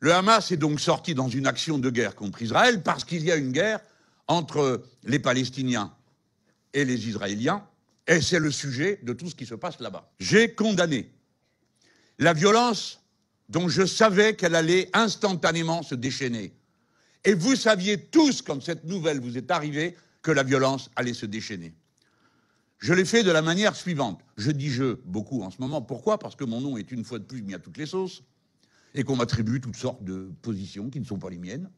Le Hamas est donc sorti dans une action de guerre contre Israël parce qu'il y a une guerre entre les Palestiniens et les Israéliens, et c'est le sujet de tout ce qui se passe là-bas. J'ai condamné la violence dont je savais qu'elle allait instantanément se déchaîner. Et vous saviez tous, quand cette nouvelle vous est arrivée, que la violence allait se déchaîner. Je l'ai fait de la manière suivante. Je dis « je » beaucoup en ce moment. Pourquoi? Parce que mon nom est une fois de plus mis à toutes les sauces et qu'on m'attribue toutes sortes de positions qui ne sont pas les miennes,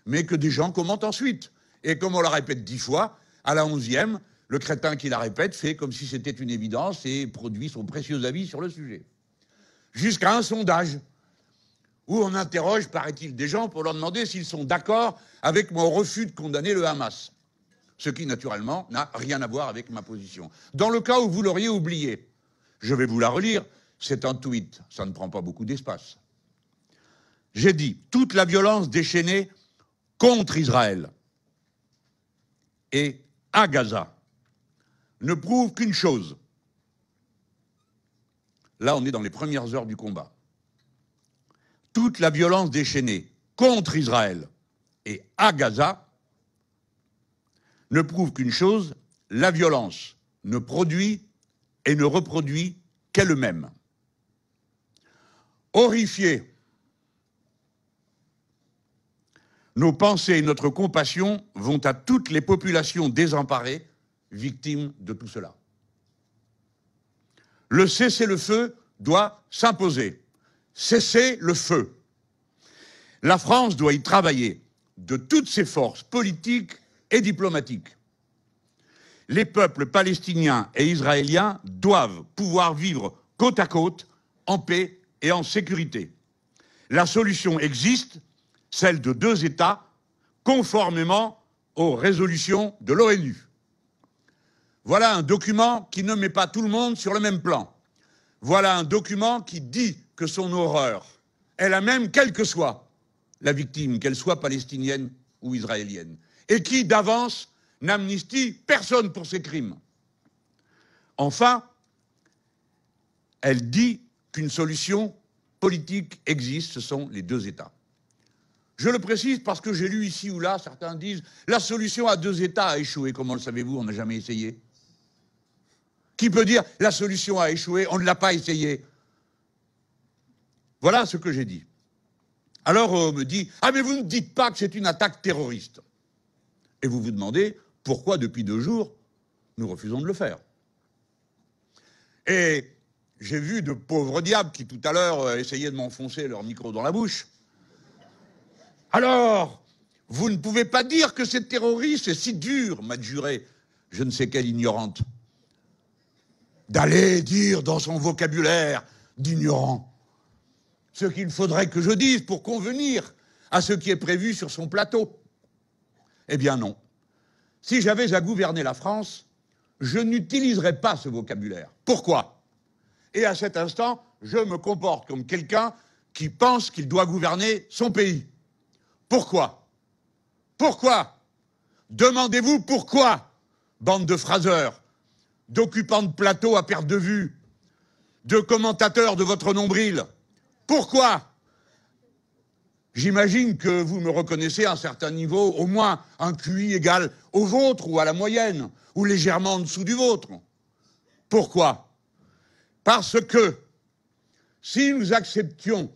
mais que des gens commentent ensuite. Et comme on la répète 10 fois, à la 11e, le crétin qui la répète fait comme si c'était une évidence et produit son précieux avis sur le sujet. Jusqu'à un sondage où on interroge, paraît-il, des gens pour leur demander s'ils sont d'accord avec mon refus de condamner le Hamas. Ce qui, naturellement, n'a rien à voir avec ma position. Dans le cas où vous l'auriez oublié, je vais vous la relire, c'est un tweet, ça ne prend pas beaucoup d'espace. J'ai dit « Toute la violence déchaînée contre Israël et à Gaza ne prouve qu'une chose. » Là, on est dans les premières heures du combat. Toute la violence déchaînée contre Israël et à Gaza ne prouve qu'une chose, la violence ne produit et ne reproduit qu'elle-même. Horrifiés, nos pensées et notre compassion vont à toutes les populations désemparées, victimes de tout cela. Le cessez-le-feu doit s'imposer. Cessez le feu. La France doit y travailler de toutes ses forces politiques et diplomatiques. Les peuples palestiniens et israéliens doivent pouvoir vivre côte à côte, en paix et en sécurité. La solution existe, celle de 2 États, conformément aux résolutions de l'ONU. Voilà un document qui ne met pas tout le monde sur le même plan. Voilà un document qui dit que son horreur est la même, quelle que soit la victime, qu'elle soit palestinienne ou israélienne, et qui, d'avance, n'amnistie personne pour ses crimes. Enfin, elle dit qu'une solution politique existe, ce sont les 2 États. Je le précise parce que j'ai lu ici ou là, certains disent « la solution à 2 États a échoué ». Comment le savez-vous? On n'a jamais essayé. Qui peut dire « la solution a échoué, on ne l'a pas essayé ». Voilà ce que j'ai dit. Alors on me dit « ah mais vous ne dites pas que c'est une attaque terroriste ». Et vous vous demandez pourquoi depuis 2 jours nous refusons de le faire. Et j'ai vu de pauvres diables qui tout à l'heure essayaient de m'enfoncer leur micro dans la bouche. Alors, vous ne pouvez pas dire que c'est terroriste, c'est si dur, m'a juré je ne sais quelle ignorante, d'aller dire dans son vocabulaire d'ignorant ce qu'il faudrait que je dise pour convenir à ce qui est prévu sur son plateau. Eh bien non. Si j'avais à gouverner la France, je n'utiliserais pas ce vocabulaire. Pourquoi? Et à cet instant, je me comporte comme quelqu'un qui pense qu'il doit gouverner son pays. Pourquoi? Pourquoi? Demandez-vous pourquoi, bande de phraseurs, d'occupants de plateau à perte de vue, de commentateurs de votre nombril. Pourquoi? J'imagine que vous me reconnaissez à un certain niveau, au moins un QI égal au vôtre ou à la moyenne, ou légèrement en dessous du vôtre. Pourquoi? Parce que si nous acceptions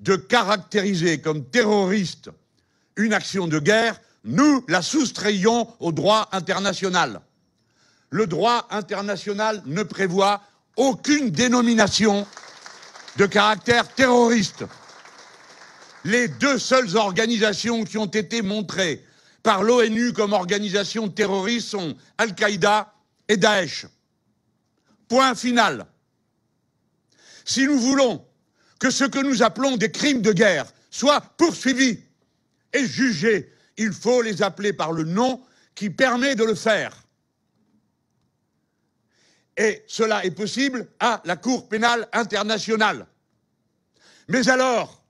de caractériser comme terroriste une action de guerre, nous la soustrayons au droit international. Le droit international ne prévoit aucune dénomination de caractère terroriste. Les 2 seules organisations qui ont été montrées par l'ONU comme organisations terroristes sont Al-Qaïda et Daesh. Point final. Si nous voulons que ce que nous appelons des crimes de guerre soient poursuivis et jugés, il faut les appeler par le nom qui permet de le faire. Et cela est possible à la Cour pénale internationale. Mais alors,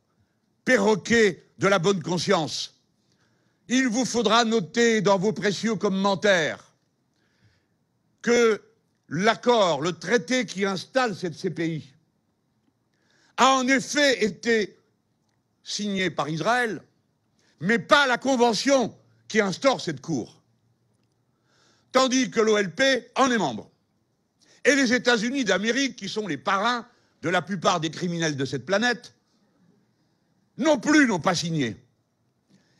perroquet de la bonne conscience, il vous faudra noter dans vos précieux commentaires que l'accord, le traité qui installe cette CPI, a en effet été signée par Israël, mais pas la convention qui instaure cette cour. Tandis que l'OLP en est membre. Et les États-Unis d'Amérique, qui sont les parrains de la plupart des criminels de cette planète, non plus n'ont pas signé.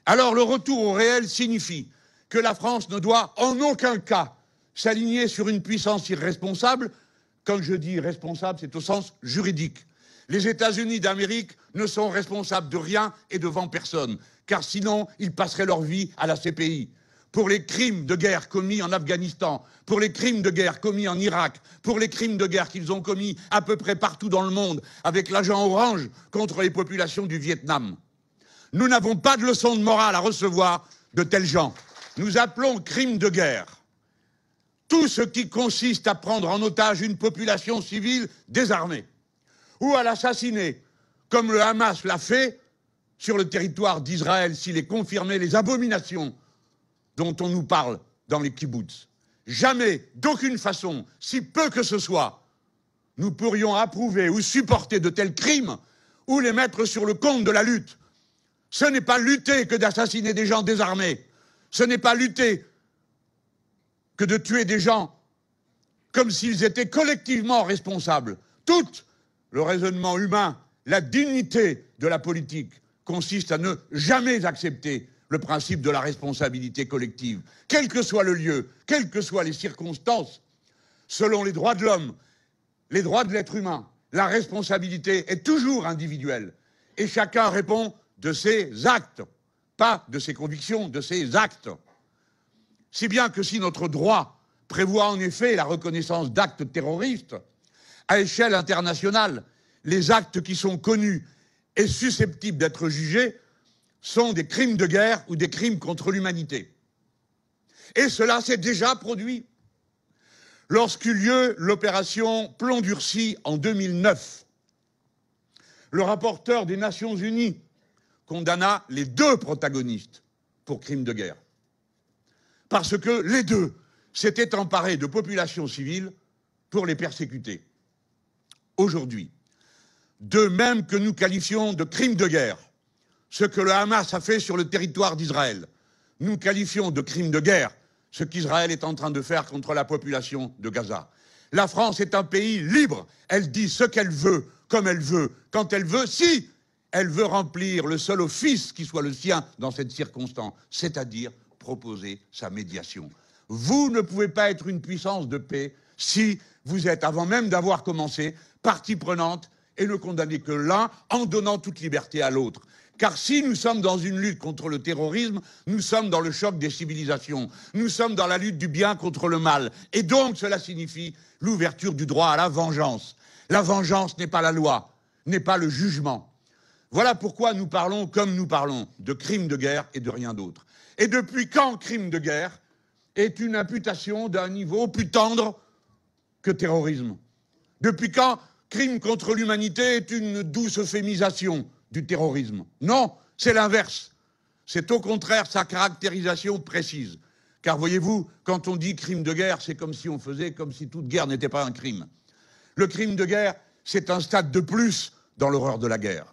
Alors le retour au réel signifie que la France ne doit en aucun cas s'aligner sur une puissance irresponsable. Quand je dis responsable, c'est au sens juridique. Les États-Unis d'Amérique ne sont responsables de rien et devant personne, car sinon ils passeraient leur vie à la CPI. Pour les crimes de guerre commis en Afghanistan, pour les crimes de guerre commis en Irak, pour les crimes de guerre qu'ils ont commis à peu près partout dans le monde avec l'agent orange contre les populations du Vietnam. Nous n'avons pas de leçon de morale à recevoir de tels gens. Nous appelons crime de guerre tout ce qui consiste à prendre en otage une population civile désarmée ou à l'assassiner, comme le Hamas l'a fait sur le territoire d'Israël s'il est confirmé les abominations dont on nous parle dans les kibboutz. Jamais, d'aucune façon, si peu que ce soit, nous pourrions approuver ou supporter de tels crimes ou les mettre sur le compte de la lutte. Ce n'est pas lutter que d'assassiner des gens désarmés. Ce n'est pas lutter que de tuer des gens comme s'ils étaient collectivement responsables. Tout le raisonnement humain, la dignité de la politique consiste à ne jamais accepter le principe de la responsabilité collective, quel que soit le lieu, quelles que soient les circonstances, selon les droits de l'homme, les droits de l'être humain. La responsabilité est toujours individuelle et chacun répond de ses actes, pas de ses convictions, de ses actes. Si bien que si notre droit prévoit en effet la reconnaissance d'actes terroristes, à échelle internationale, les actes qui sont connus et susceptibles d'être jugés sont des crimes de guerre ou des crimes contre l'humanité. Et cela s'est déjà produit. Lorsqu'eut lieu l'opération Plomb durci en 2009, le rapporteur des Nations Unies condamna les deux protagonistes pour crimes de guerre. Parce que les deux s'étaient emparés de populations civiles pour les persécuter. Aujourd'hui, de même que nous qualifions de crimes de guerre ce que le Hamas a fait sur le territoire d'Israël, nous qualifions de crimes de guerre ce qu'Israël est en train de faire contre la population de Gaza. La France est un pays libre, elle dit ce qu'elle veut, comme elle veut, quand elle veut, si elle veut remplir le seul office qui soit le sien dans cette circonstance, c'est-à-dire proposer sa médiation. Vous ne pouvez pas être une puissance de paix si vous êtes, avant même d'avoir commencé, partie prenante et ne condamnez que l'un en donnant toute liberté à l'autre. Car si nous sommes dans une lutte contre le terrorisme, nous sommes dans le choc des civilisations. Nous sommes dans la lutte du bien contre le mal. Et donc cela signifie l'ouverture du droit à la vengeance. La vengeance n'est pas la loi, n'est pas le jugement. Voilà pourquoi nous parlons comme nous parlons, de crimes de guerre et de rien d'autre. Et depuis quand crime de guerre est une imputation d'un niveau plus tendre que terrorisme? Depuis quand crime contre l'humanité est une douce euphémisation du terrorisme? Non, c'est l'inverse. C'est au contraire sa caractérisation précise. Car voyez-vous, quand on dit crime de guerre, c'est comme si on faisait comme si toute guerre n'était pas un crime. Le crime de guerre, c'est un stade de plus dans l'horreur de la guerre.